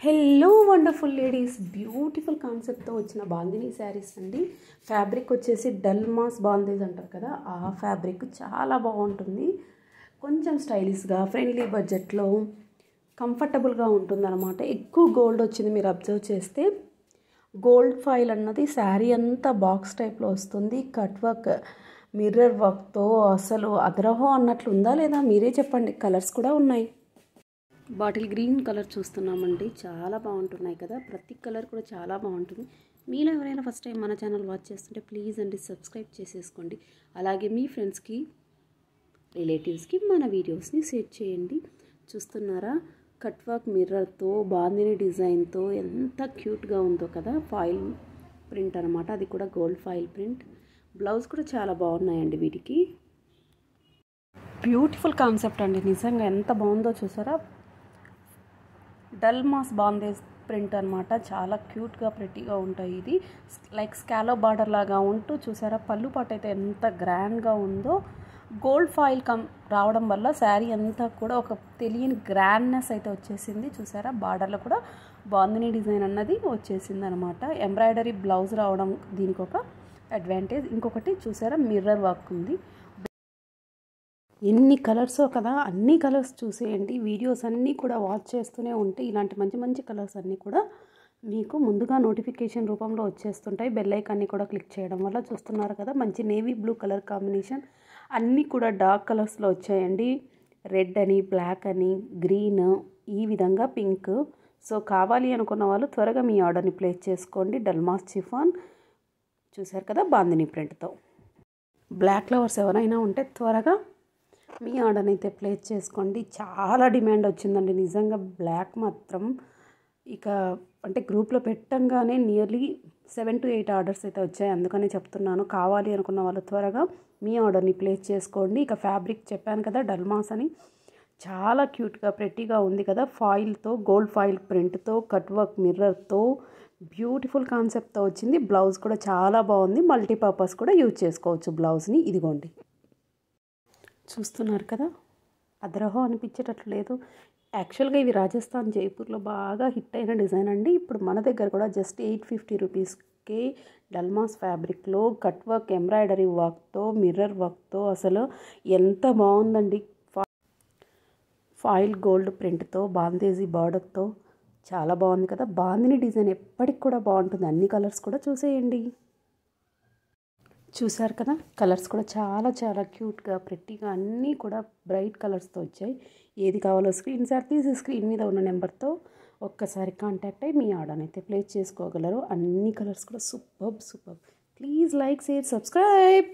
Hello wonderful ladies, beautiful కాన్సెప్ట్తో వచ్చిన బాందినీ శారీస్ అండి. ఫ్యాబ్రిక్ వచ్చేసి డల్ మాస్ బాందేజ్ అంటారు కదా, ఆ ఫ్యాబ్రిక్ చాలా బాగుంటుంది. కొంచెం స్టైలిష్గా ఫ్రెండ్లీ బడ్జెట్లో కంఫర్టబుల్గా ఉంటుందన్నమాట. ఎక్కువ గోల్డ్ వచ్చింది, మీరు అబ్జర్వ్ చేస్తే గోల్డ్ ఫాయిల్ అన్నది శారీ అంతా బాక్స్ టైప్లో వస్తుంది. కట్ వర్క్, మిర్రర్ వర్క్తో అసలు అదరహో అన్నట్లు ఉందా లేదా మీరే చెప్పండి. కలర్స్ కూడా ఉన్నాయి. బాటిల్ గ్రీన్ కలర్ చూస్తున్నామండి, చాలా బాగుంటున్నాయి కదా. ప్రతి కలర్ కూడా చాలా బాగుంటుంది. మీలో ఎవరైనా ఫస్ట్ టైం మన ఛానల్ వాచ్ చేస్తుంటే ప్లీజ్ అండి సబ్స్క్రైబ్ చేసేసుకోండి. అలాగే మీ ఫ్రెండ్స్కి, రిలేటివ్స్కి మన వీడియోస్ని షేర్ చేయండి. చూస్తున్నారా, కట్ వర్క్ మిర్రర్తో బాందినీ డిజైన్తో ఎంత క్యూట్గా ఉందో కదా. ఫాయిల్ ప్రింట్ అనమాట, అది కూడా గోల్డ్ ఫాయిల్ ప్రింట్. బ్లౌజ్ కూడా చాలా బాగున్నాయండి వీటికి. బ్యూటిఫుల్ కాన్సెప్ట్ అండి, నిజంగా ఎంత బాగుందో చూసారా. డల్ మాస్ బాందేజ్ ప్రింట్ అనమాట, చాలా క్యూట్గా ప్రెట్టీగా ఉంటాయి. ఇది లైక్ స్కాలో బార్డర్ లాగా ఉంటూ చూసారా. పళ్ళు పాటు అయితే ఎంత గ్రాండ్గా ఉందో. గోల్డ్ ఫాయిల్ రావడం వల్ల శారీ అంతా కూడా ఒక తెలియని గ్రాండ్నెస్ అయితే వచ్చేసింది. చూసారా, బార్డర్లో కూడా బాందినీ డిజైన్ అన్నది వచ్చేసింది అనమాట. ఎంబ్రాయిడరీ బ్లౌజ్ రావడం దీనికి ఒక అడ్వాంటేజ్. ఇంకొకటి చూసారా, మిర్రర్ వర్క్ ఉంది. ఎన్ని కలర్సో కదా, అన్ని కలర్స్ చూసేయండి. వీడియోస్ అన్నీ కూడా వాచ్ చేస్తూనే ఉంటే ఇలాంటి మంచి మంచి కలర్స్ అన్నీ కూడా మీకు ముందుగా నోటిఫికేషన్ రూపంలో వచ్చేస్తుంటాయి. బెల్ ఐకాన్ని కూడా క్లిక్ చేయడం వల్ల. చూస్తున్నారు కదా, మంచి నేవీ బ్లూ కలర్ కాంబినేషన్. అన్నీ కూడా డార్క్ కలర్స్లో వచ్చాయండి. రెడ్ అని, బ్లాక్ అని, గ్రీన్, ఈ విధంగా పింక్. సో కావాలి అనుకున్న వాళ్ళు త్వరగా మీ ఆర్డర్ని ప్లేస్ చేసుకోండి. డల్మాస్ చిఫాన్ చూసారు కదా, బాందినీ ప్రింట్తో. బ్లాక్ లవర్స్ ఎవరైనా ఉంటే త్వరగా మీ ఆర్డర్ని అయితే ప్లేస్ చేసుకోండి. చాలా డిమాండ్ వచ్చిందండి నిజంగా. బ్లాక్ మాత్రం ఇక అంటే గ్రూప్లో పెట్టంగానే నియర్లీ 7 to 8 ఆర్డర్స్ అయితే వచ్చాయి. అందుకనే చెప్తున్నాను, కావాలి అనుకున్న వాళ్ళు త్వరగా మీ ఆర్డర్ని ప్లేస్ చేసుకోండి. ఇక ఫ్యాబ్రిక్ చెప్పాను కదా, డల్మాస్ అని, చాలా క్యూట్గా ప్రెట్టీగా ఉంది కదా. ఫాయిల్తో, గోల్డ్ ఫాయిల్ ప్రింట్తో, కట్ వర్క్ మిర్రర్తో బ్యూటిఫుల్ కాన్సెప్ట్తో వచ్చింది. బ్లౌజ్ కూడా చాలా బాగుంది. మల్టీపర్పస్ కూడా యూజ్ చేసుకోవచ్చు బ్లౌజ్ని. ఇదిగోండి, చూస్తున్నారు కదా, అదరహో అనిపించేటట్లు లేదు. యాక్చువల్గా ఇవి రాజస్థాన్, జైపూర్లో బాగా హిట్ అయిన డిజైన్ అండి. ఇప్పుడు మన దగ్గర కూడా జస్ట్ 850 రూపీస్కే డల్మాస్ ఫ్యాబ్రిక్లో కట్ వర్క్, ఎంబ్రాయిడరీ వర్క్తో, మిర్రర్ వర్క్తో అసలు ఎంత బాగుందండి. ఫాయిల్ గోల్డ్ ప్రింట్తో, బాందేజీ బార్డర్తో చాలా బాగుంది కదా. బాందినీ డిజైన్ ఎప్పటికి కూడా బాగుంటుంది. అన్ని కలర్స్ కూడా చూసేయండి. చూసారు కదా, కలర్స్ కూడా చాలా చాలా క్యూట్గా ప్రెట్టీగా అన్నీ కూడా బ్రైట్ కలర్స్తో వచ్చాయి. ఏది కావాలో స్క్రీన్ షాట్ తీసి స్క్రీన్ మీద ఉన్న నెంబర్తో ఒక్కసారి కాంటాక్ట్ అయ్యి మీ ఆర్డర్ అయితే ప్లేస్ చేసుకోగలరు. అన్ని కలర్స్ కూడా super. Please like, share, subscribe.